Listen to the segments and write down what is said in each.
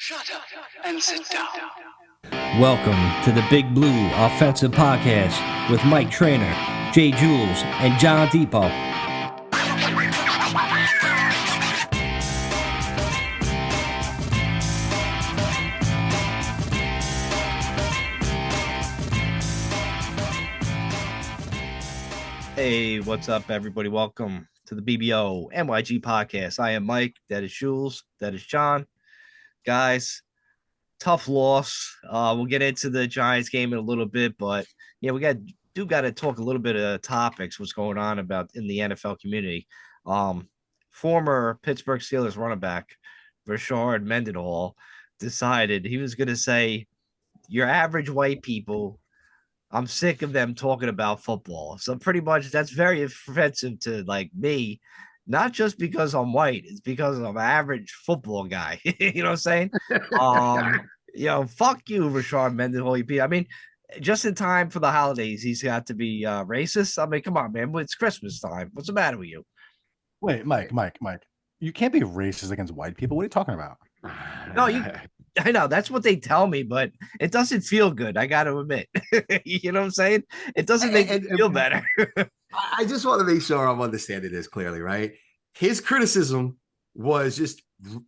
Shut up and sit down. Welcome to the Big Blue Offensive Podcast with Mike Trainer, Jay Jules, and John Depot. Hey, what's up, everybody? Welcome to the BBO NYG Podcast. I am Mike. That is Jules. That is John. Guys, tough loss. We'll get into the Giants game in a little bit, but yeah, we got to talk a little bit of topics, what's going on about in the NFL community. Former Pittsburgh Steelers running back Rashard Mendenhall decided he was going to say, "Your average white people, I'm sick of them talking about football." So pretty much that's very offensive to like me. Not just because I'm white, it's because I'm an average football guy. You know what I'm saying? Fuck you, Rashard Mendenhall. I mean, just in time for the holidays, he's got to be racist. I mean, come on, man. It's Christmas time. What's the matter with you? Wait, Mike. You can't be racist against white people. What are you talking about? No, I know that's what they tell me, but it doesn't feel good. I got to admit. You know what I'm saying? It doesn't make me feel better. I just want to make sure I'm understanding this clearly, right? His criticism was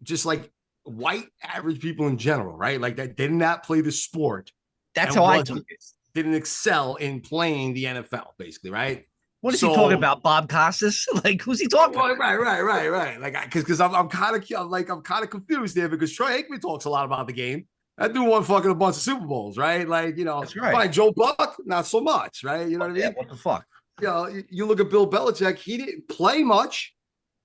just like white average people in general, right? Like that did not play the sport. That's how I took it. Didn't excel in playing the NFL, basically, right? What is he talking about? Bob Costas? Like, who's he talking about? Right. Like, because I'm kind of confused there because Troy Aikman talks a lot about the game. That dude won fucking a bunch of Super Bowls, right? Like, that's right. Fine, Joe Buck, not so much, right? You know what I mean? Yeah, what the fuck? You look at Bill Belichick, he didn't play much,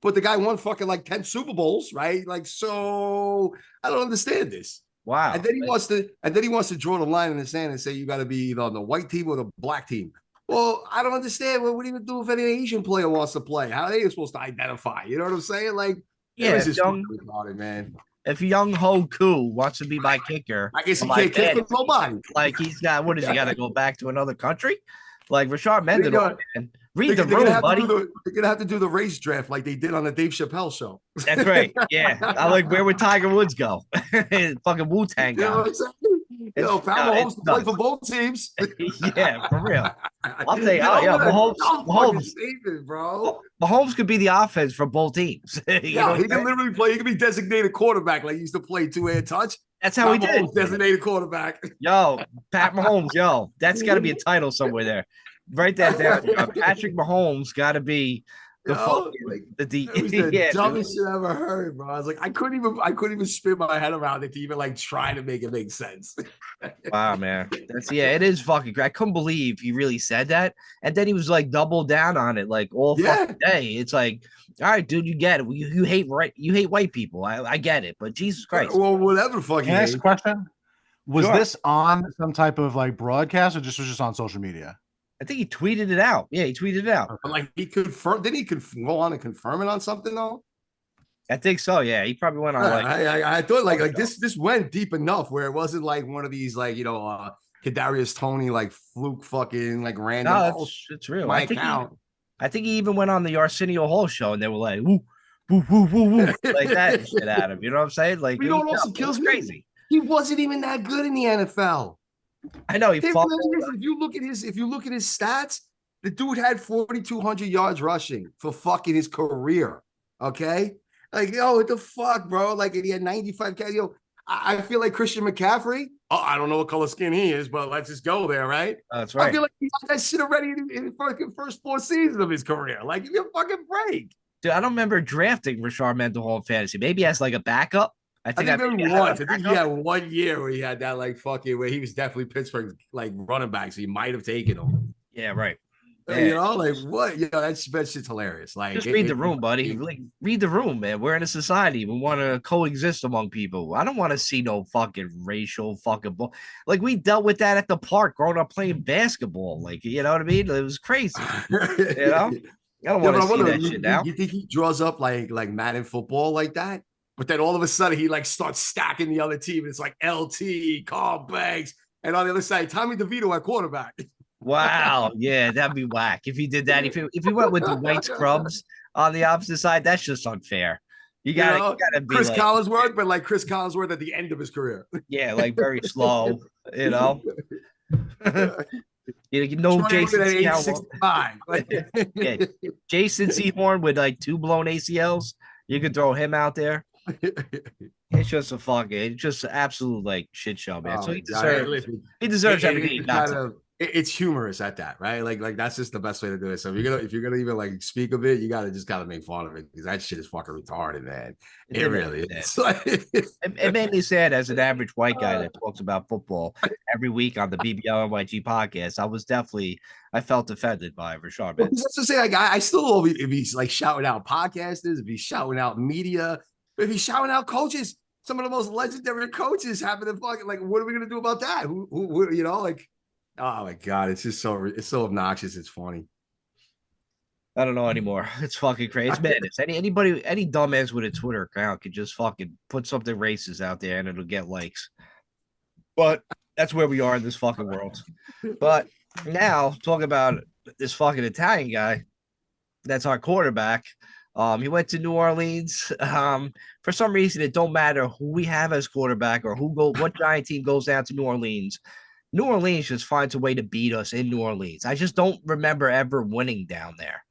but the guy won fucking like 10 Super Bowls, right? Like, so I don't understand this. Wow. And then he wants to draw the line in the sand and say you got to be either on the white team or the black team. Well, I don't understand. What do you do if any Asian player wants to play? How are they supposed to identify? You know what I'm saying? Like, yeah, man. If Young Ho Koo wants to be my kicker, I guess he can't kick with nobody. Like he's got, what does he got to go back to another country? Like Rashard Mendenhall, man. Read the room, buddy. They're gonna have to do the race draft like they did on the Dave Chappelle show. That's right. Yeah, I like where would Tiger Woods go? Fucking Wu-Tang guy. You know what I'm saying? Pat Mahomes to play for both teams. Yeah, for real. I'll tell you, Mahomes, bro. Mahomes could be the offense for both teams. He can literally play. He can be designated quarterback, like he used to play two-hand touch. That's how he did. Designated quarterback. Yo, Pat Mahomes. That's got to be a title somewhere there. Write that down. Patrick Mahomes got to be the dumbest shit I ever heard, bro. I was like, I couldn't even spin my head around it to even like try to make it make sense. Wow, man. It is fucking great. I couldn't believe he really said that. And then he was like double down on it like all fucking day. It's like, all right, dude, you get it. You hate white people. I get it, but Jesus Christ. Well, whatever fucking. Can I ask a question? Was this on some type of like broadcast or was just on social media? I think he tweeted it out. Yeah, he tweeted it out. But like he confirmed. Didn't he go on and confirm it on something though? I think so. Yeah, he probably went on. I thought like this went deep enough where it wasn't like one of these like Kadarius Toney like fluke fucking like random. No, it's real. I think he even went on the Arsenio Hall show and they were like, woo, woo, woo, woo, woo, like that shit at him. You know what I'm saying? Like, you know what also kills me? Crazy. He wasn't even that good in the NFL. I know he fought. If you look at his stats, the dude had 4,200 yards rushing for fucking his career. Okay, like what the fuck, bro? Like he had 95 catches. I feel like Christian McCaffrey. Oh, I don't know what color skin he is, but let's just go there, right? That's right. I feel like he got that shit already in the fucking first 4 seasons of his career. Like, give me a fucking break. Dude, I don't remember drafting Rashard Mendenhall in fantasy. Maybe as like a backup. I think once. I think he had 1 year where he had that like fucking where he was definitely Pittsburgh's like running back, so he might have taken him. Yeah, right. Yeah. Like what? That shit's hilarious. Like just read the room, buddy. Like read the room, man. We're in a society. We want to coexist among people. I don't want to see no fucking racial fucking bull. Like we dealt with that at the park growing up playing basketball. Like, you know what I mean? It was crazy. You know? I don't want to see that shit now. You think he draws up like Madden football like that? But then all of a sudden he like starts stacking the other team. It's like LT, Carl Banks, and on the other side, Tommy DeVito at quarterback. Wow, yeah, that'd be whack if he did that. If he went with the white scrubs on the opposite side, that's just unfair. You gotta be Chris like, Collinsworth, but like Chris Collinsworth at the end of his career. yeah, like very slow, you know. You know, Troy Jason at age Sehorn. 65. Yeah, Jason Sehorn with like 2 blown ACLs. You could throw him out there. It's just it's just an absolute like shit show, man. So he deserves everything. It's humorous at that, right? Like that's just the best way to do it. So if you're gonna even like speak of it, you gotta make fun of it because that shit is fucking retarded, man. It really is. It made me sad as an average white guy that talks about football every week on the BBL NYG podcast. I felt offended by Rashard Benson. That's to say, like I still love if he's like shouting out podcasters, if he's shouting out media, if he's shouting out coaches. Some of the most legendary coaches happen to fucking like. What are we gonna do about that? Who you know like. Oh my god, it's just so obnoxious. It's funny. I don't know anymore. It's fucking crazy. It's madness. Any dumbass with a Twitter account could just fucking put something racist out there and it'll get likes. But that's where we are in this fucking world. But now talk about this fucking Italian guy. That's our quarterback. He went to New Orleans. For some reason, it don't matter who we have as quarterback or what Giant team goes down to New Orleans. New Orleans just finds a way to beat us in New Orleans. I just don't remember ever winning down there.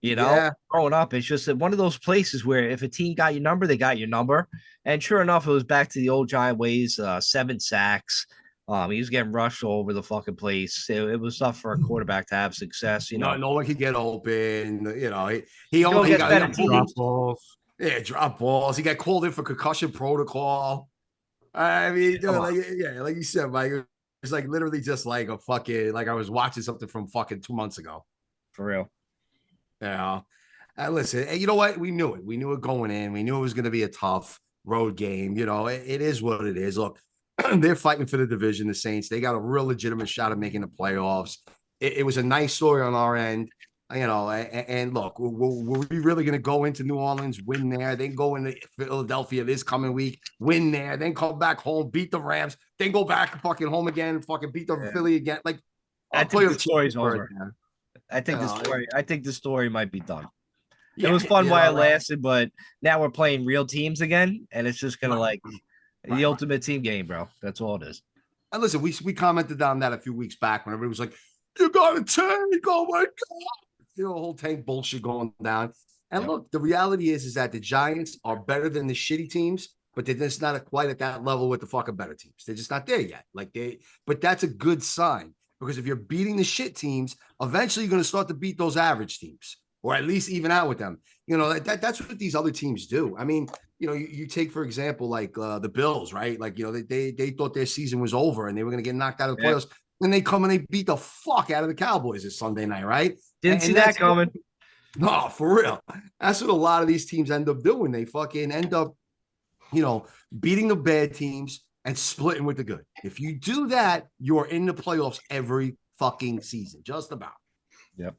You know, growing up, it's just one of those places where if a team got your number, they got your number. And sure enough, it was back to the old Giant ways, 7 sacks. He was getting rushed all over the fucking place. It was tough for a quarterback to have success. You know, no one could get open. You know, he only got drop balls. Yeah, drop balls. He got called in for concussion protocol. I mean, like you said, Mike. It's like literally just like a fucking like I was watching something from fucking 2 months ago. For real. Yeah. Listen, you know what? We knew it. We knew it going in. We knew it was going to be a tough road game. You know, it is what it is. Look, they're fighting for the division, the Saints. They got a real legitimate shot at making the playoffs. It was a nice story on our end. You know, and look, were we really going to go into New Orleans, win there, then go into Philadelphia this coming week, win there, then come back home, beat the Rams, then go back fucking home again, fucking beat the Philly again? Like, I think the story's over. I think the story might be done. It was fun while it lasted, but now we're playing real teams again, and it's just gonna the ultimate team game, bro. That's all it is. And listen, we commented on that a few weeks back when everybody was like, "You got a tank! Oh my god!" You know, the whole tank bullshit going down. And look, the reality is that the Giants are better than the shitty teams, but they're just not quite at that level with the fucking better teams. They're just not there yet. But that's a good sign because if you're beating the shit teams, eventually you're going to start to beat those average teams, or at least even out with them. You know, that's what these other teams do. I mean, you know, you take, for example, like the Bills, right? Like, you know, they thought their season was over and they were going to get knocked out of the playoffs. And they come and they beat the fuck out of the Cowboys this Sunday night, right? Didn't see that coming. No, for real. That's what a lot of these teams end up doing. They fucking end up, you know, beating the bad teams and splitting with the good. If you do that, you're in the playoffs every fucking season, just about. Yep.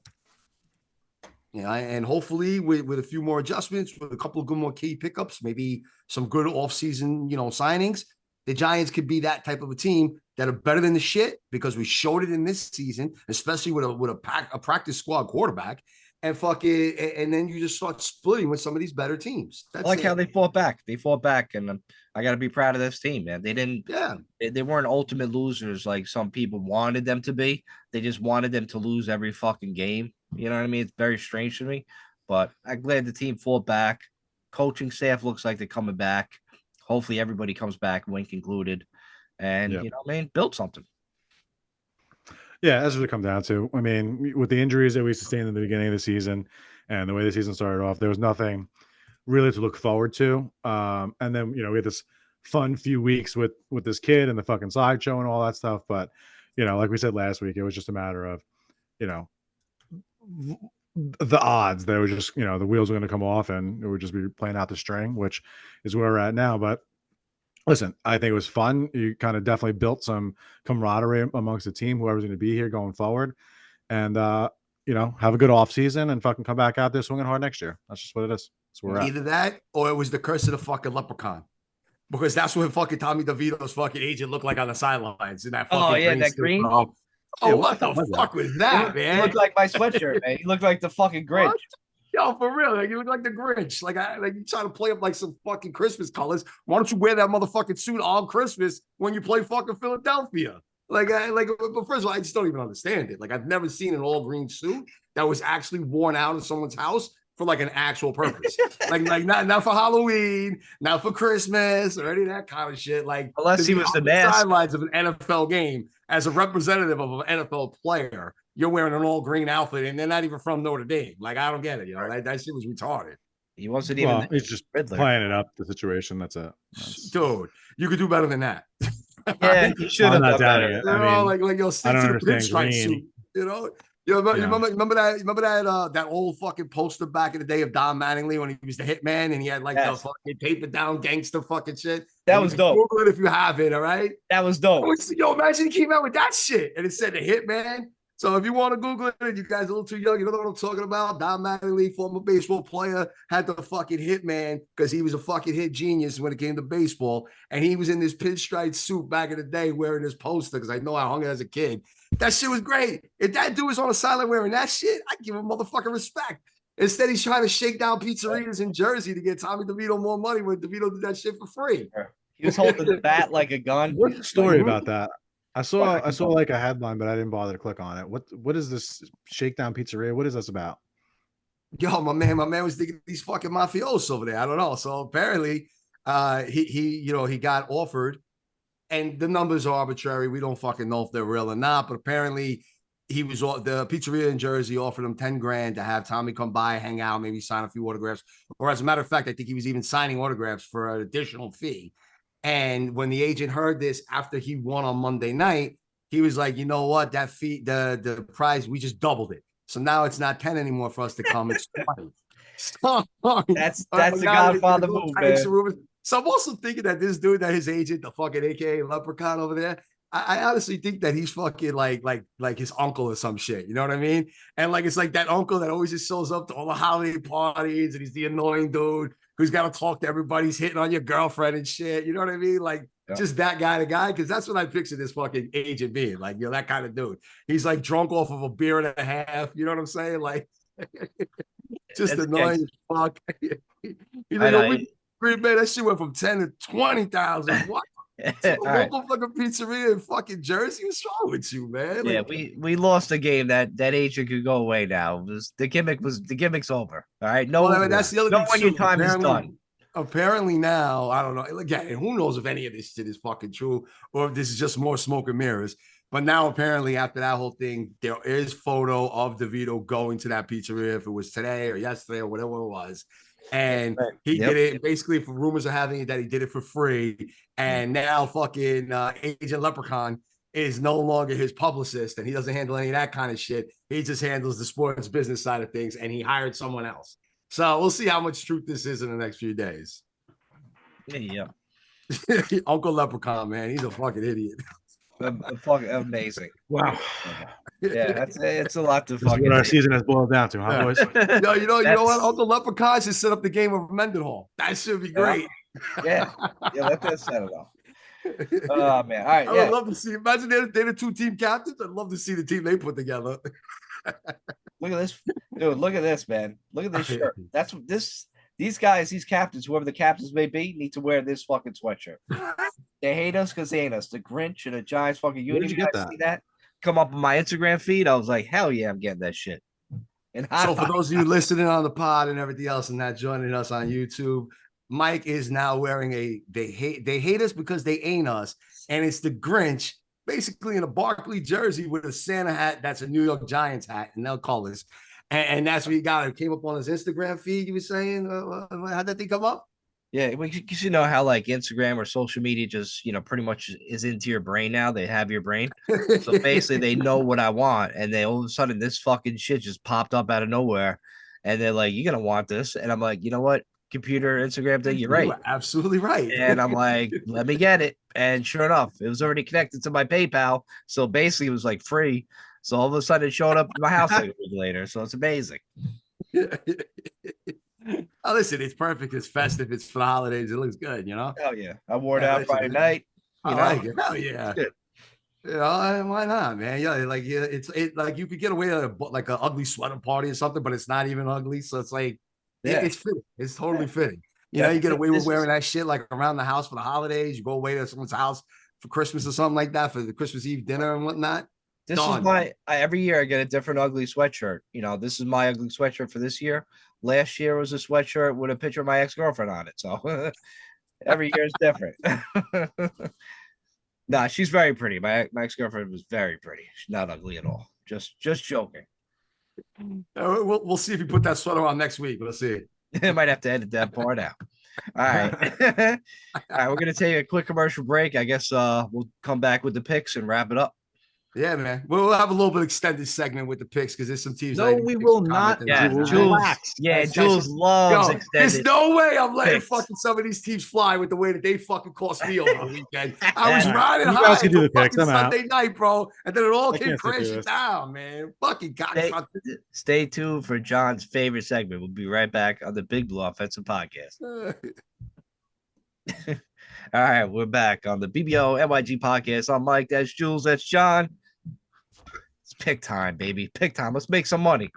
Yeah, and hopefully with a few more adjustments, with a couple of good more key pickups, maybe some good offseason, you know, signings, the Giants could be that type of a team that are better than the shit because we showed it in this season, especially with a practice squad quarterback, and then you just start splitting with some of these better teams. That's how they fought back. They fought back, and I got to be proud of this team, man. They didn't. Yeah, they weren't ultimate losers like some people wanted them to be. They just wanted them to lose every fucking game. You know what I mean? It's very strange to me, but I'm glad the team fought back. Coaching staff looks like they're coming back. Hopefully, everybody comes back, Wink included. And, you know what I mean? Build something. Yeah, that's what it comes down to. I mean, with the injuries that we sustained in the beginning of the season and the way the season started off, there was nothing really to look forward to. And then, you know, we had this fun few weeks with this kid and the fucking sideshow and all that stuff. But, you know, like we said last week, it was just a matter of, you know, the odds that it was just, you know, the wheels were going to come off and it would just be playing out the string, which is where we're at now. But listen, I think it was fun. You kind of definitely built some camaraderie amongst the team, whoever's going to be here going forward. And, you know, have a good offseason and fucking come back out there swinging hard next year. That's just what it is. That's where we're at. Either that or it was the curse of the fucking leprechaun. Because that's what fucking Tommy DeVito's fucking agent looked like on the sidelines in that fucking that green. Oh, what the fuck was that, man? He looked like my sweatshirt, man. He looked like the fucking Grinch. Yo, for real, like you look like the Grinch. Like you try to play up like some fucking Christmas colors. Why don't you wear that motherfucking suit on Christmas when you play fucking Philadelphia? But first of all, I just don't even understand it. Like I've never seen an all green suit that was actually worn out in someone's house for like an actual purpose. like not for Halloween, not for Christmas or any of that kind of shit. Like unless he was the mask. Sidelines of an NFL game as a representative of an NFL player, you're wearing an all green outfit and they're not even from Notre Dame. Like I don't get it. You know, that shit was retarded. He wasn't even. Well, he's just Riddler. playing it up, the situation. That's it. Dude, you could do better than that. Yeah, he should have done better. It. You know, like yo, stick to the pinstripe suit. You know. You remember that old fucking poster back in the day of Don Mattingly when he was the hitman and he had like the fucking paper down gangster fucking shit. That was dope. Google it if you have it, all right? That was dope. Yo, imagine he came out with that shit and it said the hitman. So if you want to Google it, you guys are a little too young, you don't know what I'm talking about. Don Mattingly, former baseball player, had the fucking hitman because he was a fucking hit genius when it came to baseball. And he was in this pinstripe suit back in the day wearing this poster because I know I hung it as a kid. That shit was great. If that dude was on a silent wearing that shit, I'd give him motherfucking respect. Instead, he's trying to shake down pizzerias in Jersey to get Tommy DeVito more money when DeVito did that shit for free. He was holding the bat like a gun. What's the story about that? I saw like a headline, but I didn't bother to click on it. What is this Shakedown Pizzeria? What is this about? Yo, my man was thinking these fucking mafiosos over there. I don't know. So apparently, he got offered. And the numbers are arbitrary. We don't fucking know if they're real or not. But apparently, the pizzeria in Jersey offered him $10,000 to have Tommy come by, hang out, maybe sign a few autographs. Or as a matter of fact, I think he was even signing autographs for an additional fee. And when the agent heard this after he won on Monday night, he was like, you know what? That fee, the prize, we just doubled it. So now it's not 10 anymore for us to come. It's 20. That's a Godfather move, man. So I'm also thinking that this dude, that his agent, the fucking AKA Leprechaun over there, I honestly think that he's fucking like his uncle or some shit. You know what I mean? And like it's like that uncle that always just shows up to all the holiday parties, and he's the annoying dude who's got to talk to everybody. He's hitting on your girlfriend and shit. You know what I mean? Like just that guy, because that's what I picture this fucking agent being. Like, you know, that kind of dude. He's like drunk off of a beer and a half. You know what I'm saying? Like, just annoying as fuck. You know, Green Bay, that shit went from 10 to 20,000. What? Local fucking pizzeria in fucking Jersey. What's wrong with you, man? Yeah, we lost a game that agent could go away now. The gimmick's over. All right. No, that's the other thing. When your time is done. Apparently now, I don't know. Again, who knows if any of this shit is fucking true or if this is just more smoke and mirrors. But now apparently after that whole thing, there is photo of DeVito going to that pizzeria, if it was today or yesterday or whatever it was. And he did it basically, for rumors are having it that he did it for free. And now fucking Agent Leprechaun is no longer his publicist and he doesn't handle any of that kind of shit. He just handles the sports business side of things and he hired someone else. So we'll see how much truth this is in the next few days. Yeah. Uncle Leprechaun, man, he's a fucking idiot. Fucking amazing. Wow. Yeah, it's a lot to fucking. What our season has boiled down to, huh, boys? No, you know what? Uncle Leprechaun should set up the game of Mendenhall. That should be great. Yeah, let that settle off. Oh man, all right. I would love to see. Imagine they're the two team captains. I'd love to see the team they put together. Look at this, dude. Look at this, man. Look at this shirt. That's what this. These guys, these captains, whoever the captains may be, need to wear this fucking sweatshirt. They hate us because they ain't us. The Grinch and the Giants fucking unity. Where'd you get that? See that come up on my Instagram feed? I was like, hell yeah, I'm getting that shit. And so for those of you listening on the pod and everything else and not joining us on YouTube, Mike is now wearing they hate us because they ain't us. And it's the Grinch, basically in a Barkley jersey with a Santa hat that's a New York Giants hat, and they'll call us. And that's what he got. It came up on his Instagram feed. You were saying, how'd that thing come up? Yeah, because you know how like Instagram or social media just, pretty much is into your brain now. They have your brain. So basically they know what I want. And they all of a sudden this fucking shit just popped up out of nowhere. And they're like, you're going to want this. And I'm like, you know what? Computer, Instagram thing, you're right. You're absolutely right. And I'm like, let me get it. And sure enough, it was already connected to my PayPal. So basically it was like free. So all of a sudden it showed up in my house like a week later. So it's amazing. Oh, listen, it's perfect. It's festive. It's for the holidays. It looks good, Hell yeah. I wore it out Friday night. I like it. Hell yeah. Yeah, why not, man? Yeah, like it's like you could get away with like an ugly sweater party or something, but it's not even ugly. So it's like Yeah. it's fitting. It's totally fitting. That's You get away with this is wearing that shit like around the house for the holidays. You go away to someone's house for Christmas or something like that for the Christmas Eve dinner and whatnot. this is Done. every year I get a different ugly sweatshirt. This is my ugly sweatshirt for this year. Last year was a sweatshirt with a picture of my ex-girlfriend on it. So every year is different. Nah, she's very pretty. My ex-girlfriend was very pretty. She's not ugly at all. Just joking. We'll see if you put that sweater on next week. We'll see. I might have to edit that part out. All right. All right, we're gonna take a quick commercial break. I guess we'll come back with the picks and wrap it up. Yeah, man. We'll have a little bit extended segment with the picks because there's some teams. No, we will not. Yeah, Jules, Jules. relax. Yeah, That's Jules loves Yo, extended. there's no way I'm letting picks. fucking some of these teams fly with the way that they fucking cost me over the weekend. I was riding You high guys can do until the picks. fucking I'm out. Sunday night, bro, and then it all I came can't sit through crashing this. down, man. Fucking cocksucker. Stay tuned for John's favorite segment. We'll be right back on the Big Blue Offensive Podcast. All right, we're back on the BBO NYG Podcast. I'm Mike. That's Jules. That's John. It's pick time, baby. Pick time. Let's make some money.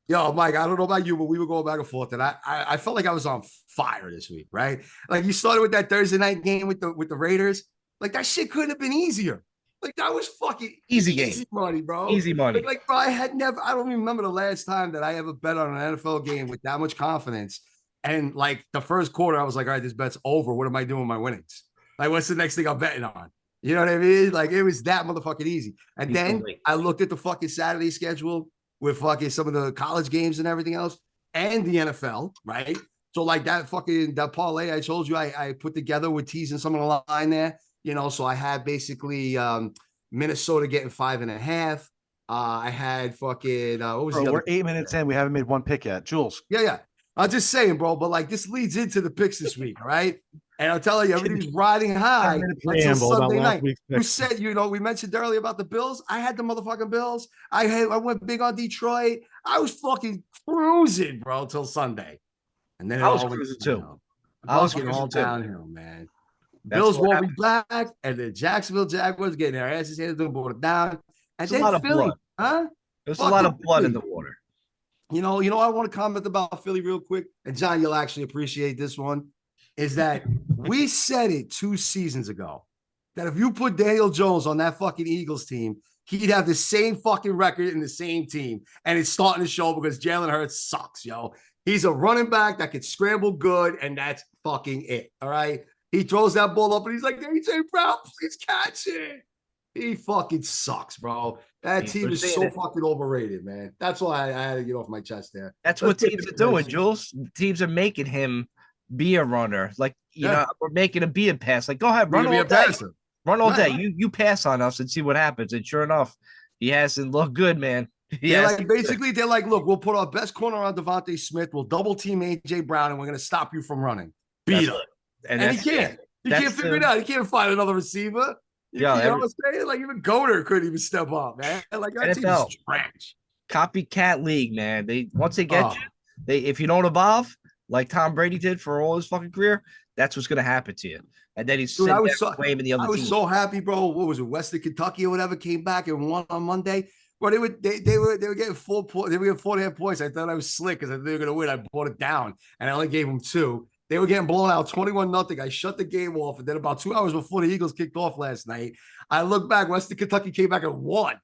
Yo, Mike, I don't know about you, but we were going back and forth, and I felt like I was on fire this week, right? Like you started with that Thursday night game with the Raiders. Like that shit couldn't have been easier. Like that was fucking Easy money, bro. Easy money. Like bro, I don't even remember the last time that I ever bet on an NFL game with that much confidence. And like the first quarter, I was like, all right, this bet's over. What am I doing with my winnings? Like, what's the next thing I'm betting on? You know what I mean? Like it was that motherfucking easy. And then I looked at the fucking Saturday schedule with fucking some of the college games and everything else and the NFL, right? So like that parlay I told you I put together with teasing some of the line there, so I had basically Minnesota getting 5.5. I had fucking what was Bro, we're 8 minutes in. We haven't made one pick yet. Jules. Yeah. I'm just saying, bro, but like this leads into the picks this week, all right? And I'll tell you, everything's riding high until Sunday night. You said, we mentioned earlier about the Bills. I had the motherfucking Bills. I went big on Detroit. I was fucking cruising, bro, till Sunday. And then I was cruising too. I was getting all downhill, man. Bills won't be back, and the Jacksonville Jaguars getting their asses handed to them, brought it down. And then Philly, huh? There's a lot of blood in the water. I want to comment about Philly real quick. And John, you'll actually appreciate this one. Is that we said it 2 seasons ago that if you put Daniel Jones on that fucking Eagles team, he'd have the same fucking record in the same team. And it's starting to show because Jalen Hurts sucks, yo. He's a running back that can scramble good, and that's fucking it. All right. He throws that ball up and he's like, AJ Brown, please catch it. He fucking sucks, bro. That team is so fucking overrated, man. That's why I had to get off my chest there. That's what teams are doing, Jules. Teams are making him be a runner. Like, we're making him be a pass. Like, go ahead, run all day. Run all day. You pass on us and see what happens. And sure enough, he hasn't looked good, man. They're like, look, we'll put our best corner on Devontae Smith. We'll double team AJ Brown, and we're going to stop you from running. Beat him. And he can't. He can't figure it out. He can't find another receiver. You know what I'm saying? Like, even Goder couldn't even step up, man. Like, our team is trash. Copycat league, man. Once they get you, if you don't evolve like Tom Brady did for all his fucking career, that's what's going to happen to you. And then he's I was so happy, bro. What was it? Western Kentucky or whatever came back and won on Monday. But they were getting 4 points. They were getting 4.5 points. I thought I was slick because I thought they were going to win. I brought it down, and I only gave them 2. They were getting blown out 21-0. I shut the game off, and then about 2 hours before the Eagles kicked off last night, I looked back. Western Kentucky came back and won.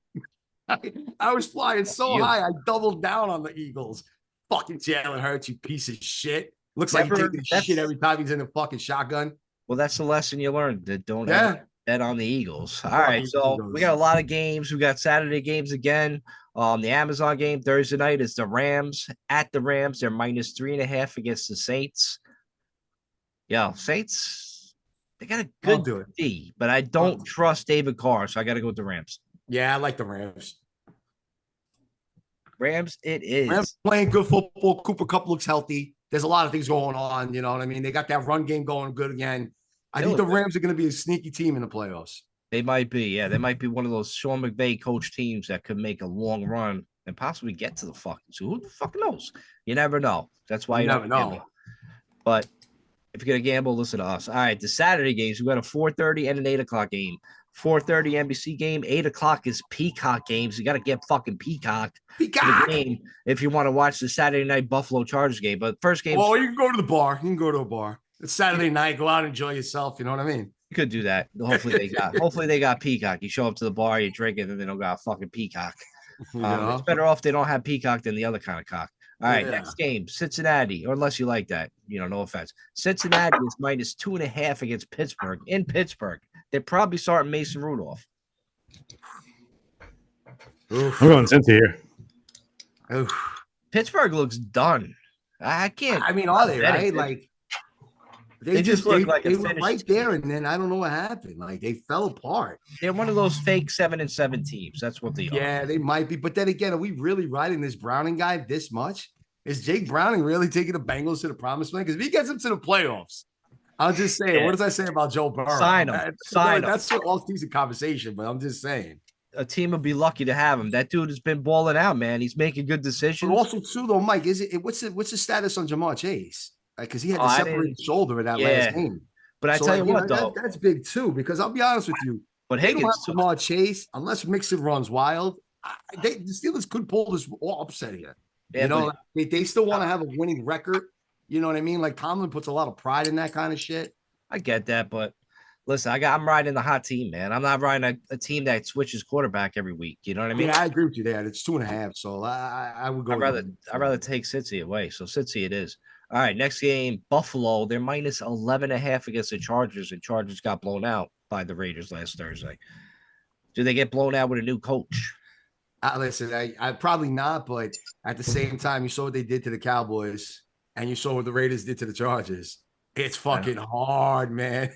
I was flying so high, I doubled down on the Eagles. Fucking Jalen Hurts, you piece of shit. Looks like he's taking shit every time he's in the fucking shotgun. Well, that's the lesson you learned. That don't bet on the Eagles. All right, so we got a lot of games. We got Saturday games again. The Amazon game Thursday night is the Rams at the Rams. They're -3.5 against the Saints. Yeah, Saints, they got a good D, but I don't trust David Carr, so I got to go with the Rams. Yeah, I like the Rams. Rams, it is. Rams playing good football. Cooper Kupp looks healthy. There's a lot of things going on. You know what I mean? They got that run game going good again. I think the Rams are going to be a sneaky team in the playoffs. They might be. Yeah, they might be one of those Sean McVay coach teams that could make a long run and possibly get to the fucking. So who the fuck knows? You never know. That's why you never know. But if you're going to gamble, listen to us. All right, the Saturday games, we got a 4:30 and an 8 o'clock game. 4:30 NBC game. 8 o'clock is Peacock games. You got to get fucking Peacock for the Peacock. game if you want to watch the Saturday night Buffalo Chargers game. But first game, Oh, you can go to the bar. You can go to a bar. It's Saturday night. Go out and enjoy yourself. You know what I mean? you could do that. Hopefully they got Peacock. You show up to the bar, you drink it, and they don't got fucking Peacock. Yeah. It's better off they don't have Peacock than the other kind of cock. All right, Yeah. next game, Cincinnati, or unless you like that, no offense. Cincinnati is minus 2.5 against Pittsburgh in Pittsburgh. They're probably starting Mason Rudolph. I'm going Cincy here. Oof. Pittsburgh looks done. I can't. I mean, are they right? Benefit. Like They just look like a they were finished right there, and then I don't know what happened. Like they fell apart. They're one of those fake 7-7 teams. That's what they are. Yeah, they might be. But then again, are we really riding this Browning guy this much? Is Jake Browning really taking the Bengals to the promised land? Because if he gets them to the playoffs, I'll just say, Yeah. what does I say about Joe Burrow? Sign him. Sign him. That's an all-season conversation, but I'm just saying. A team would be lucky to have him. That dude has been balling out, man. He's making good But decisions. also, too, though, Mike, what's the status on Jamar Chase? Because he had Oh, to I separate didn't- his shoulder in that Yeah. last game. But I So, tell you like, what, though. that's big too. Because I'll be honest with you, But they don't Higgins, have Jamar Chase unless Mixon runs wild. The Steelers could pull this upset here. yeah, but They still want to have a winning record. You know what I mean? Like Tomlin puts a lot of pride in that kind of shit. I get that. But listen, I'm riding the hot team, man. I'm not riding a team that switches quarterback every week. You know what I mean? Yeah, I agree with you there. It's 2.5, so I would go. I'd rather take Cincy away. So Cincy it is. All right, next game, Buffalo. They're minus 11.5 against the Chargers, and Chargers got blown out by the Raiders last Thursday. Do they get blown out with a new coach? Listen, I probably not, but at the same time, you saw what they did to the Cowboys, and you saw what the Raiders did to the Chargers. It's fucking hard, man.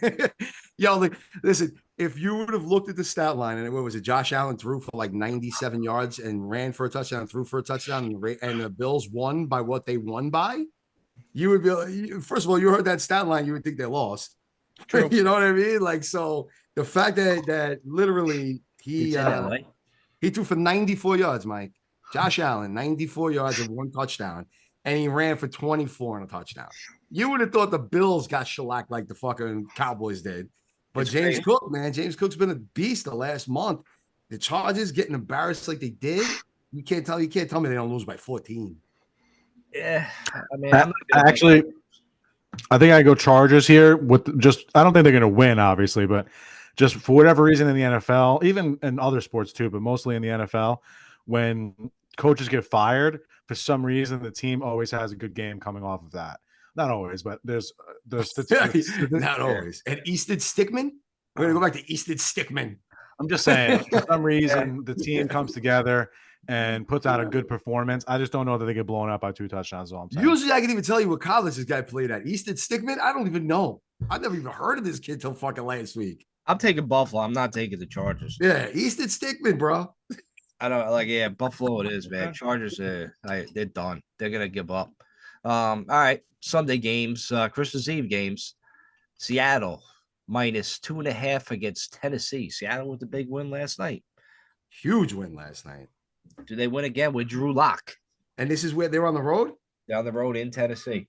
Yo, listen, if you would have looked at the stat line, and what was it? Josh Allen threw for like 97 yards and ran for a touchdown, threw for a touchdown, and the Bills won by what they won by. You would be, first of all, you heard that stat line, you would think they lost. True. You know what I mean? Like, so the fact that literally he threw for 94 yards, Mike. Josh Allen, 94 yards and 1 touchdown, and he ran for 24 and a touchdown. You would have thought the Bills got shellacked like the fucking Cowboys did. But It's James crazy. Cook, man, James Cook's been a beast the last month. The Chargers getting embarrassed like they did. You can't tell me they don't lose by 14. Yeah, I mean, Actually, I think I go Chargers here with I don't think they're going to win, obviously, but just for whatever reason in the NFL, even in other sports too, but mostly in the NFL, when coaches get fired, for some reason, the team always has a good game coming off of that. Not always, but there's Not always. And Easton Stickman? We're going to go back to Easton Stickman. I'm just saying, for some reason, the team comes together and puts out a good performance. I just don't know that they get blown out by 2 touchdowns. Is all I'm saying. Usually I can even tell you what college this guy played at. Easton Stickman? I don't even know. I've never even heard of this kid till fucking last week. I'm taking Buffalo. I'm not taking the Chargers. Yeah, Easton Stickman, bro. I don't Buffalo it is, man. Chargers, they're done. They're gonna give up. All right, Sunday games, Christmas Eve games. Seattle minus 2.5 against Tennessee. Seattle with the big win last night. Huge win last night. Do they win again with Drew Lock? And this is where they're on the road? Down the road in Tennessee.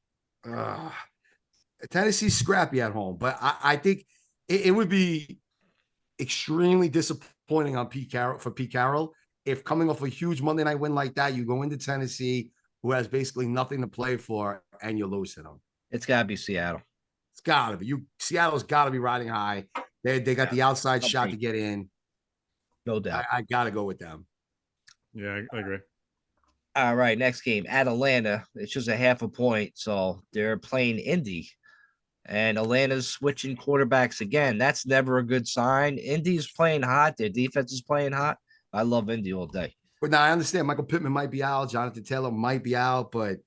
Tennessee's scrappy at home, but I think it would be extremely disappointing on Pete Carroll if coming off a huge Monday night win like that, you go into Tennessee, who has basically nothing to play for, and you lose to them. It's got to be Seattle. It's got to be. Seattle's got to be riding high. They got the outside shot to get in. No doubt. I got to go with them. Yeah, I agree. All right, next game at Atlanta. It's just a half a point, so they're playing Indy, and Atlanta's switching quarterbacks again. That's never a good sign. Indy's playing hot. Their defense is playing hot. I love Indy all day. But now I understand Michael Pittman might be out, Jonathan Taylor might be out, but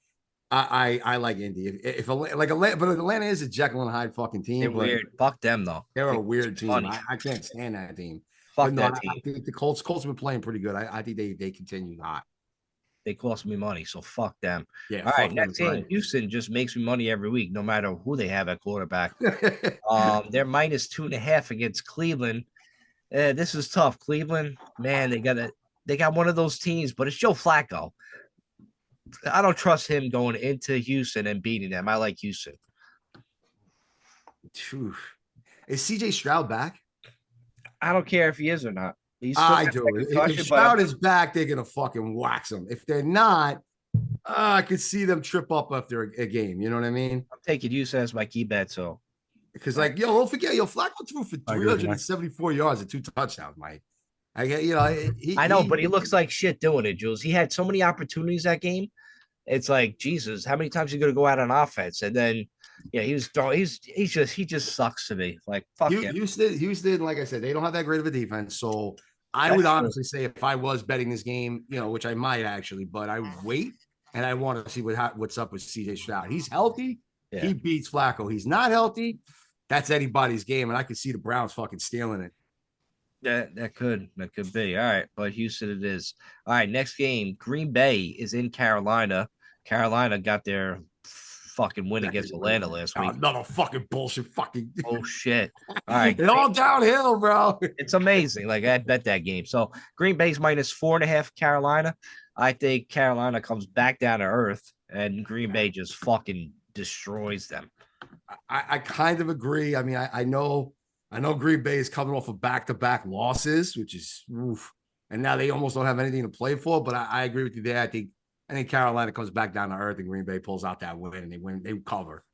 I like Indy. If Atlanta, but Atlanta is a Jekyll and Hyde fucking team. They're weird. Fuck them though. They're a weird team. Funny. I can't stand that team. Fuck But that no, team. I think the Colts have been playing pretty good. I think they continue hot. They cost me money, so fuck them. Yeah. All right, fuck next them, game. right. Houston just makes me money every week, no matter who they have at quarterback. They're minus 2.5 against Cleveland. This is tough. Cleveland, man, they got one of those teams, but it's Joe Flacco. I don't trust him going into Houston and beating them. I like Houston. Phew. Is CJ Stroud back? I don't care if he is or not. He's still I got do. that If concussion, but Stroud is back, they're gonna fucking wax him. If they're not, I could see them trip up after a game. You know what I mean? I'm taking you as my key bet. So Because don't forget, Flacco threw for I agree with you, Mike. 374 yards and 2 touchdowns, Mike. I get, I know, but he looks like shit doing it, Jules. He had so many opportunities that game. It's like, Jesus, how many times are you gonna go out on offense? And then he was throwing. He just sucks to me. Like, fuck him. Houston, like I said, they don't have that great of a defense. So I That's would true. honestly say if I was betting this game, which I might actually, but I would wait and I want to see what's up with CJ Stroud. He's healthy. Yeah. He beats Flacco. He's not healthy. That's anybody's game, and I can see the Browns fucking stealing it. That could be. All right, but Houston it is. All right, next game. Green Bay is in Carolina. Carolina got their fucking win against Atlanta last week. Another fucking bullshit fucking. Oh shit. All right. It's all downhill, bro. It's amazing. Like, I bet that game. So Green Bay's -4.5 Carolina. I think Carolina comes back down to earth and Green Bay just fucking destroys them. I kind of agree. I mean, I know Green Bay is coming off of back-to-back losses, which is oof. And now they almost don't have anything to play for. But I agree with you there. I think Carolina comes back down to earth and Green Bay pulls out that win and they win. They cover.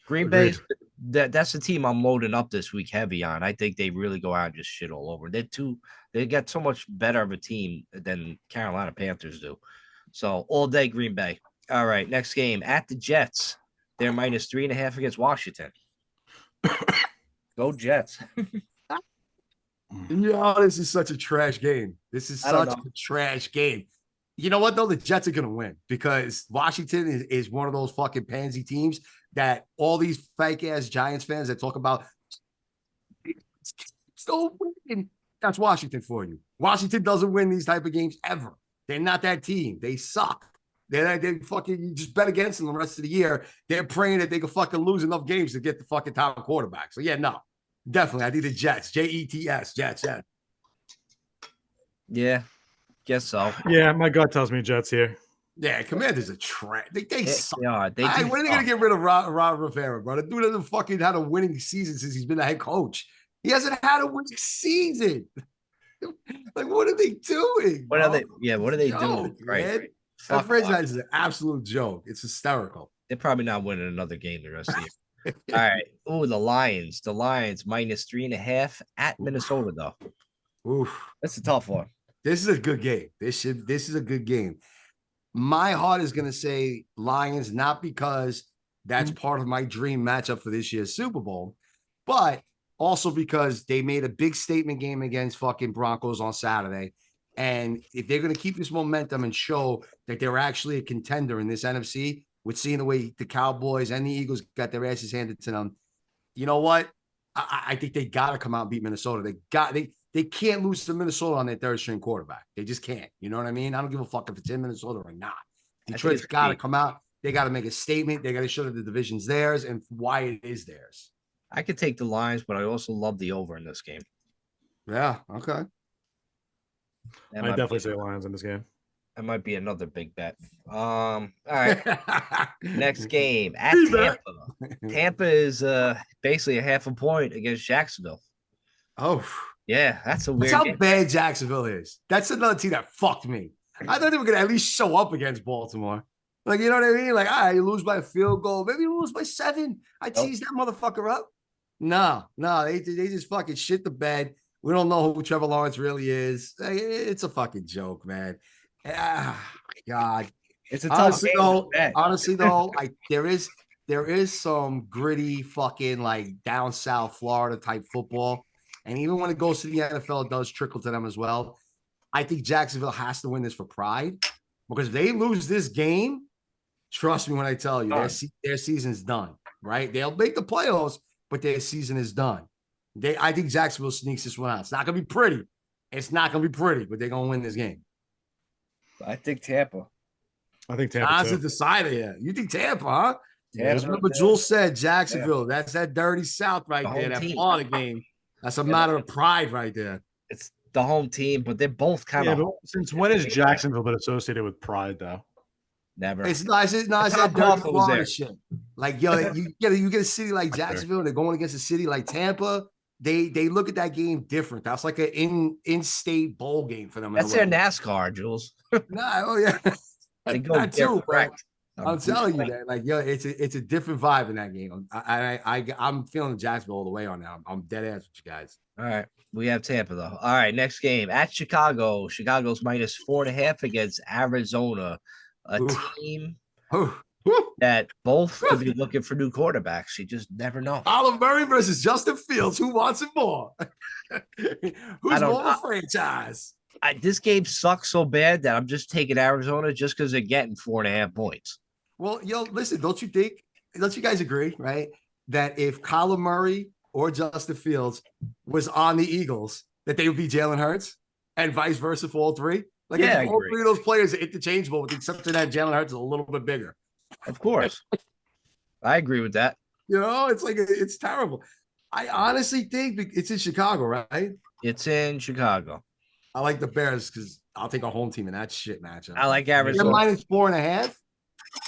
Green Bay, that's the team I'm loading up this week heavy on. I think they really go out and just shit all over. They got so much better of a team than Carolina Panthers do. So all day Green Bay. All right, next game at the Jets. They're -3.5 against Washington. Go Jets. This is such a trash game. This is such a trash game. You know what, though? The Jets are going to win because Washington is one of those fucking pansy teams that all these fake-ass Giants fans that talk about still winning. That's Washington for you. Washington doesn't win these type of games ever. They're not that team. They suck. They fucking, you just bet against them the rest of the year. They're praying that they can fucking lose enough games to get the fucking top quarterback. So, yeah, no. Definitely. I think the Jets. Jets. Jets. Yeah, guess so. Yeah, my gut tells me Jets here. Yeah, Commanders are trash. They suck. Yeah, When are they going to get rid of Ron Rivera, bro? The dude hasn't fucking had a winning season since he's been the head coach. He hasn't had a winning season. Like, what are they doing? What are they? Yeah, what are they doing? Right. That franchise is an absolute joke. It's hysterical. They're probably not winning another game the rest of the year. All right. Oh, the Lions. The Lions -3.5 at Minnesota, though. Oof. That's a tough one. This is a good game. This is a good game. My heart is going to say Lions, not because that's part of my dream matchup for this year's Super Bowl, but also because they made a big statement game against fucking Broncos on Saturday. And if they're going to keep this momentum and show that they're actually a contender in this NFC, with seeing the way the Cowboys and the Eagles got their asses handed to them, you know what? I think they got to come out and beat Minnesota. They can't lose to Minnesota on their third string quarterback. They just can't. You know what I mean? I don't give a fuck if it's in Minnesota or not. Detroit's got to come out. They got to make a statement. They got to show that the division's theirs and why it is theirs. I could take the Lions, but I also love the over in this game. Yeah. Okay. I definitely say Lions in this game. That might be another big bet. All right. Next game at Tampa. Tampa is basically a half a point against Jacksonville. Oh. Yeah, that's a weird. That's how bad Jacksonville is. That's another team that fucked me. I thought they were going to at least show up against Baltimore. Like, you know what I mean? Like, all right, you lose by a field goal. Maybe you lose by 7. I'd tease that motherfucker up. No, they just fucking shit the bed. We don't know who Trevor Lawrence really is. It's a fucking joke, man. God. It's a tough game. Honestly, though, there is some gritty fucking like down south Florida type football. And even when it goes to the NFL, it does trickle to them as well. I think Jacksonville has to win this for pride. Because if they lose this game, trust me when I tell you, their season's done. Right? They'll make the playoffs, but their season is done. I think Jacksonville sneaks this one out. It's not going to be pretty. It's not going to be pretty, but they're going to win this game. I think Tampa. That's a decider here. You think Tampa, huh? That's what Jules said. Jacksonville. Yeah. That's that dirty South right there. That Florida game. That's a matter of pride right there. It's the home team, but they're both kind of. Since when has Jacksonville been associated with pride, though? Never. It's not that dirty Florida shit. Like, yo, you get a city like Jacksonville, and they're going against a city like Tampa. they look at that game different. That's like an in-state bowl game for them. That's their NASCAR, Jules. Oh yeah, They go that too, bro. direct. I'm telling you that, like, yo, it's a different vibe in that game. I'm feeling Jacksonville all the way on now. I'm dead ass with you guys. All right. We have Tampa, though. All right. Next game at Chicago. Chicago's -4.5 against Arizona, a team that both could be looking for new quarterbacks. You just never know. Oliver Murray versus Justin Fields. Who wants it more? Who's more of a franchise? This game sucks so bad that I'm just taking Arizona just because they're getting 4.5 points. Well, yo, listen, don't you guys agree, right? That if Kyler Murray or Justin Fields was on the Eagles, that they would be Jalen Hurts, and vice versa for all three? Like, yeah, all three of those players are interchangeable, with the exception that Jalen Hurts is a little bit bigger. Of course. I agree with that. You know, it's like, it's terrible. I honestly think it's in Chicago, right? It's in Chicago. I like the Bears because I'll take a home team in that shit matchup. I like Arizona. They're -4.5.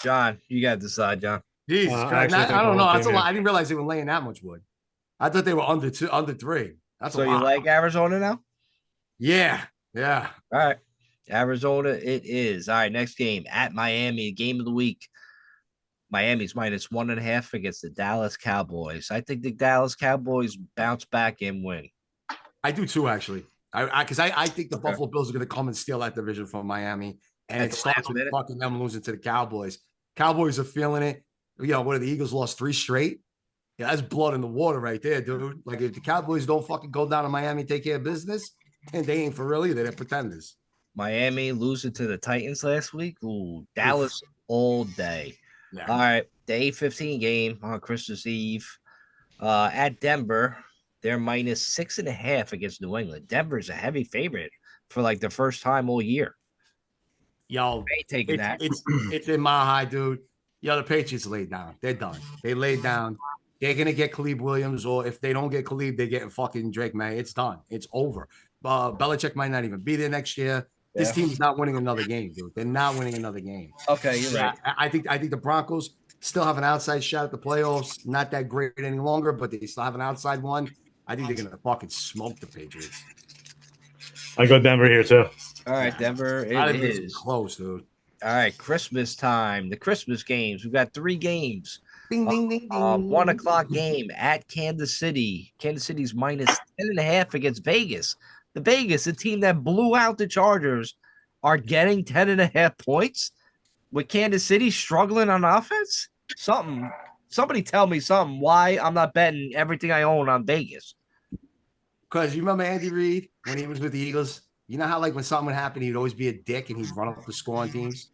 John, you got to decide, John. Jesus Christ. I don't know. That's a lot. I didn't realize they were laying that much wood. I thought they were under 3. That's so a lot. You like Arizona now? Yeah. All right. Arizona it is. All right, next game at Miami, game of the week. Miami's -1.5 against the Dallas Cowboys. I think the Dallas Cowboys bounce back and win. I do too, actually. Because I think the Buffalo Bills are going to come and steal that division from Miami. And it starts with fucking them losing to the Cowboys. Cowboys are feeling it. You know, what are the Eagles lost 3 straight? Yeah, that's blood in the water right there, dude. Like, if the Cowboys don't fucking go down to Miami and take care of business, and they ain't for real either, they're pretenders. Miami losing to the Titans last week. Ooh, Dallas all day. Yeah. All right, the 8:15 game on Christmas Eve at Denver. They're -6.5 against New England. Denver's a heavy favorite for like the first time all year. Yo, taking that. It's in my high, dude. Yo, the Patriots laid down. They're done. They laid down. They're gonna get Khalib Williams, or if they don't get Khalib, they're getting fucking Drake May. It's done. It's over. Belichick might not even be there next year. Yeah. This team's not winning another game, dude. They're not winning another game. Okay, you're right. I think the Broncos still have an outside shot at the playoffs. Not that great any longer, but they still have an outside one. I think they're gonna fucking smoke the Patriots. I go Denver here too. All right, Denver. It is close, dude. All right, Christmas time. The Christmas games. We've got 3 games. Ding, ding, ding, ding. 1 o'clock game at Kansas City. Kansas City's -10.5 against Vegas. The team that blew out the Chargers, are getting 10.5 points with Kansas City struggling on offense. Somebody tell me something. Why I'm not betting everything I own on Vegas? Because you remember Andy Reid when he was with the Eagles? You know how, like, when something would happen, he'd always be a dick and he'd run up the score on teams?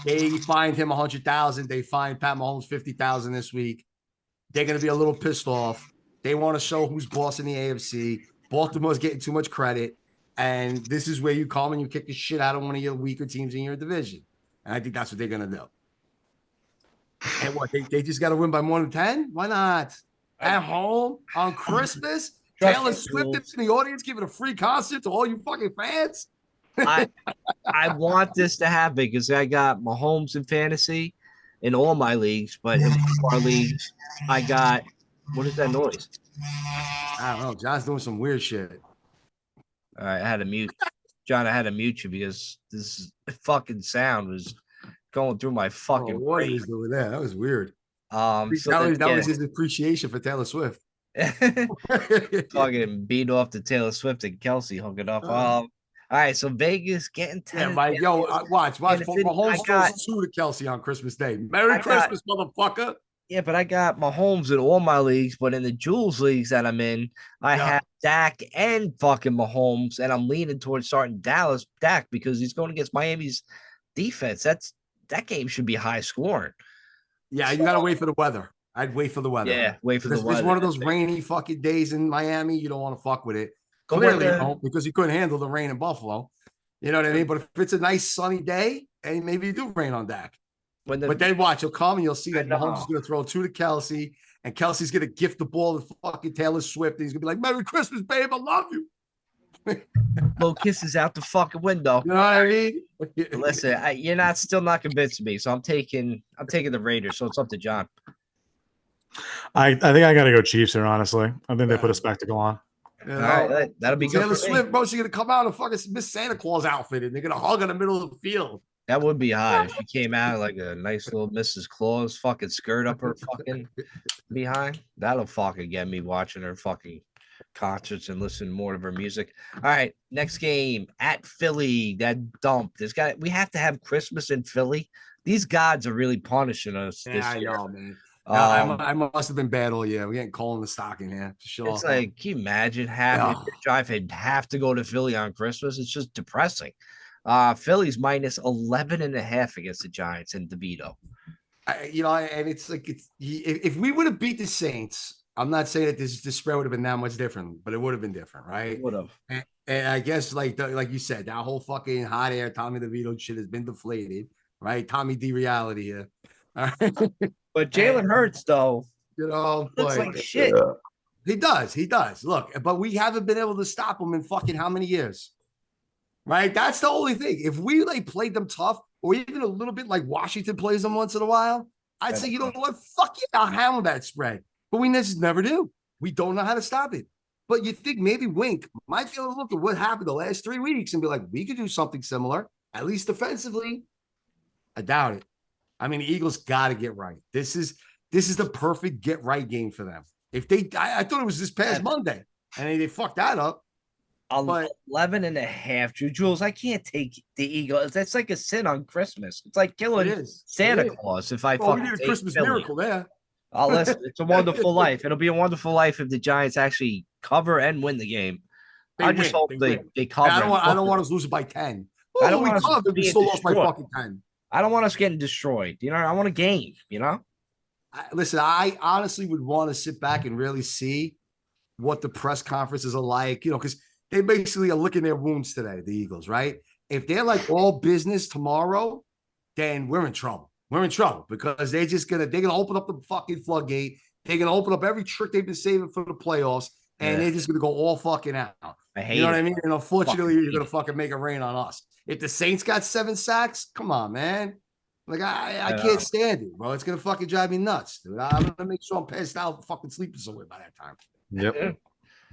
They fined him $100,000. They fined Pat Mahomes $50,000 this week. They're going to be a little pissed off. They want to show who's boss in the AFC. Baltimore's getting too much credit. And this is where you come and you kick the shit out of one of your weaker teams in your division. And I think that's what they're going to do. And what, they just got to win by more than 10? Why not? At home on Christmas? Taylor Swift is in the audience giving a free concert to all you fucking fans? I want this to happen because I got Mahomes in fantasy in all my leagues, but in our leagues, I got – what is that noise? I don't know. John's doing some weird shit. All right, I had to mute. John, I had to mute you because this fucking sound was going through my fucking what brain. He was doing that? That was weird. So that was his appreciation for Taylor Swift. Fucking beat off to Taylor Swift and Kelsey hooking up. All right, so Vegas getting 10. Yeah, Mike, yo, watch. Mahomes throws 2 to Kelsey on Christmas Day. Merry Christmas, motherfucker. Yeah, but I got Mahomes in all my leagues, but in the Jules leagues that I'm in, I have Dak and fucking Mahomes, and I'm leaning towards starting Dak because he's going against Miami's defense. That game should be high scoring. Yeah, you gotta wait for the weather. I'd wait for the weather. Yeah, wait for the weather. It's one of those rainy fucking days in Miami. You don't want to fuck with it. Clearly, don't, because you couldn't handle the rain in Buffalo. You know what I mean? But if it's a nice sunny day, and maybe you do rain on Dak. But then watch, he'll come and you'll see that Mahomes is going to throw 2 to Kelsey, and Kelsey's going to gift the ball to fucking Taylor Swift, and he's going to be like, "Merry Christmas, babe, I love you." Blow kisses out the fucking window. You know what I mean? Listen, you're still not convincing me, so I'm taking the Raiders. So it's up to John. I think I got to go Chiefs here, honestly. I think they put a spectacle on. You All know? right, that'll be good Taylor for me. Swift, bro, she's gonna come out in fucking Miss Santa Claus outfit and they're gonna hug in the middle of the field. That would be hot if she came out like a nice little Mrs. Claus fucking skirt up her fucking behind. That'll fucking get me watching her fucking concerts and listening more of her music. All right, next game at Philly. That dump. We have to have Christmas in Philly. These gods are really punishing us this I year. know, man. Um, I must have been bad all year. We're getting coal in the stocking here, for sure. it's like, can you imagine having Yeah. your drive and have to go to Philly on Christmas? It's just depressing. Philly's minus 11.5 against the Giants and DeVito. And it's like if we would have beat the Saints, I'm not saying that this spread would have been that much different, but it would have been different, right? Would have. And I guess like you said, that whole fucking hot air Tommy DeVito shit has been deflated, right? Tommy D reality here. All right. But Jalen Hurts, though, looks like shit. He does. Look, but we haven't been able to stop him in fucking how many years? Right? That's the only thing. If we like played them tough, or even a little bit like Washington plays them once in a while, I'd say, you know what? Fuck it, I'll hammer that spread. But we just never do. We don't know how to stop it. But you think maybe Wink might be able to look at what happened the last 3 weeks and be like, we could do something similar, at least defensively. I doubt it. I mean, the Eagles got to get right. This is the perfect get right game for them. If I thought it was this past Monday, and they fucked that up. 11.5, Jules. I can't take the Eagles. That's like a sin on Christmas. It's like killing Santa Claus. If I we need a Christmas miracle there. Listen, it's a wonderful life. It'll be a wonderful life if the Giants actually cover and win the game. I just hope they cover. I don't want us losing by 10. I don't want us we still lost by fucking 10. I don't want us getting destroyed. I want a game, Listen, I honestly would want to sit back and really see what the press conferences are like, because they basically are licking their wounds today, the Eagles, right? If they're like all business tomorrow, then we're in trouble. We're in trouble because they're gonna open up the fucking floodgate. They're gonna open up every trick they've been saving for the playoffs, and they're just gonna go all fucking out. I hate you know what I mean? And unfortunately, you're gonna fucking make it rain on us. If the Saints got 7 sacks, come on, man. Like I can't stand it, bro. It's gonna fucking drive me nuts, dude. I'm gonna make sure I'm passed out, fucking sleeping somewhere by that time. Yep.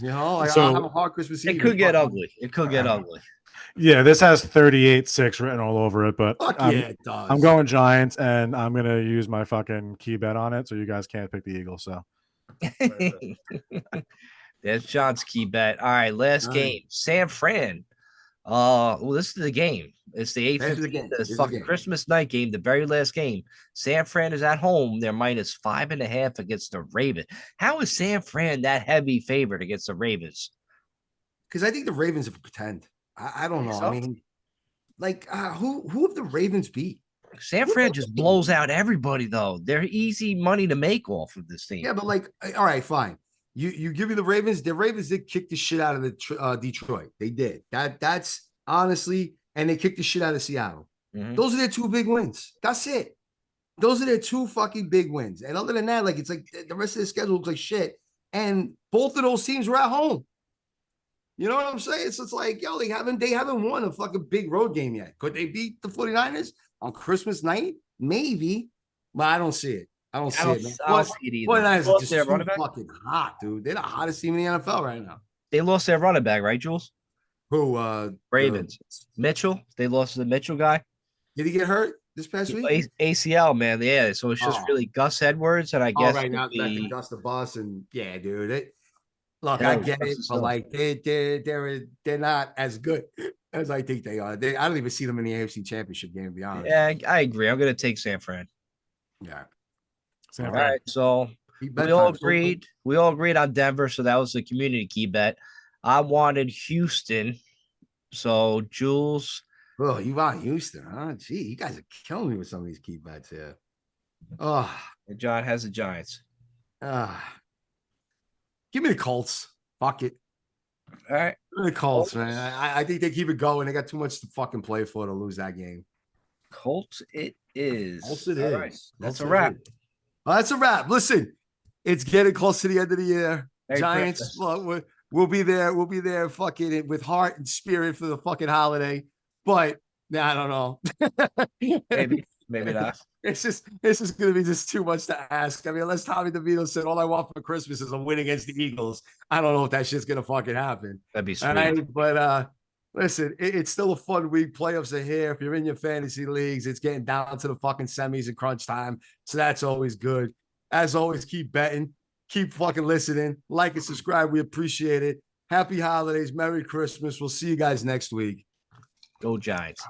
I'll have a hard Christmas Eve. It could get ugly. It could get ugly. Yeah, this has 38-6 written all over it, but it does. I'm going Giants, and I'm gonna use my fucking key bet on it, so you guys can't pick the Eagles. So there's John's key bet. All right, last game, San Fran. This is the game. It's the 8:15. It's fucking Christmas night game, the very last game. San Fran is at home. They're minus 5.5 against the Ravens. How is San Fran that heavy favorite against the Ravens? Because I think the Ravens have pretend. I don't know. I mean, like who have the Ravens beat? San Fran just blows out everybody, though. They're easy money to make off of this team. Yeah, but like, all right, fine. You give me the Ravens. The Ravens did kick the shit out of the Detroit. They did. That's honestly, and they kicked the shit out of Seattle. Mm-hmm. Those are their 2 big wins. That's it. Those are their 2 fucking big wins. And other than that, like it's like the rest of the schedule looks like shit. And both of those teams were at home. You know what I'm saying? So it's like, they haven't won a fucking big road game yet. Could they beat the 49ers on Christmas night? Maybe, but I don't see it. I don't see it, man. I don't see it either. 49ers are just too fucking hot, dude. They're the hottest team in the NFL right now. They lost their running back, right, Jules? Who? Ravens. Mitchell. They lost the Mitchell guy. Did he get hurt this past week? ACL, man. Yeah. So it's just really Gus Edwards, and I guess right now back Gus the boss, and dude. Look, I get it, but like they're not as good as I think they are. I don't even see them in the AFC Championship game, to be honest. Yeah, I agree. I'm gonna take San Fran. Yeah. All right. So we all agreed on Denver, so that was the community key bet. I wanted Houston. So Jules. Oh, you want Houston, huh? Gee, you guys are killing me with some of these key bets here. Oh, and John has the Giants. Give me the Colts. Fuck it. All right. Give me the Colts, man. I think they keep it going. They got too much to fucking play for to lose that game. Colts it is. Colts it is. Right. That's a wrap. That's a wrap. Listen, it's getting close to the end of the year. Giants, we'll be there. We'll be there fucking with heart and spirit for the fucking holiday. But I don't know. Maybe. Maybe not. This is going to be just too much to ask. I mean, unless Tommy DeVito said all I want for Christmas is a win against the Eagles, I don't know if that shit's going to fucking happen. That'd be sweet. All right, but listen, it's still a fun week. Playoffs are here. If you're in your fantasy leagues, it's getting down to the fucking semis and crunch time, so that's always good. As always, keep betting, keep fucking listening, like and subscribe. We appreciate it. Happy holidays, Merry Christmas. We'll see you guys next week. Go Giants.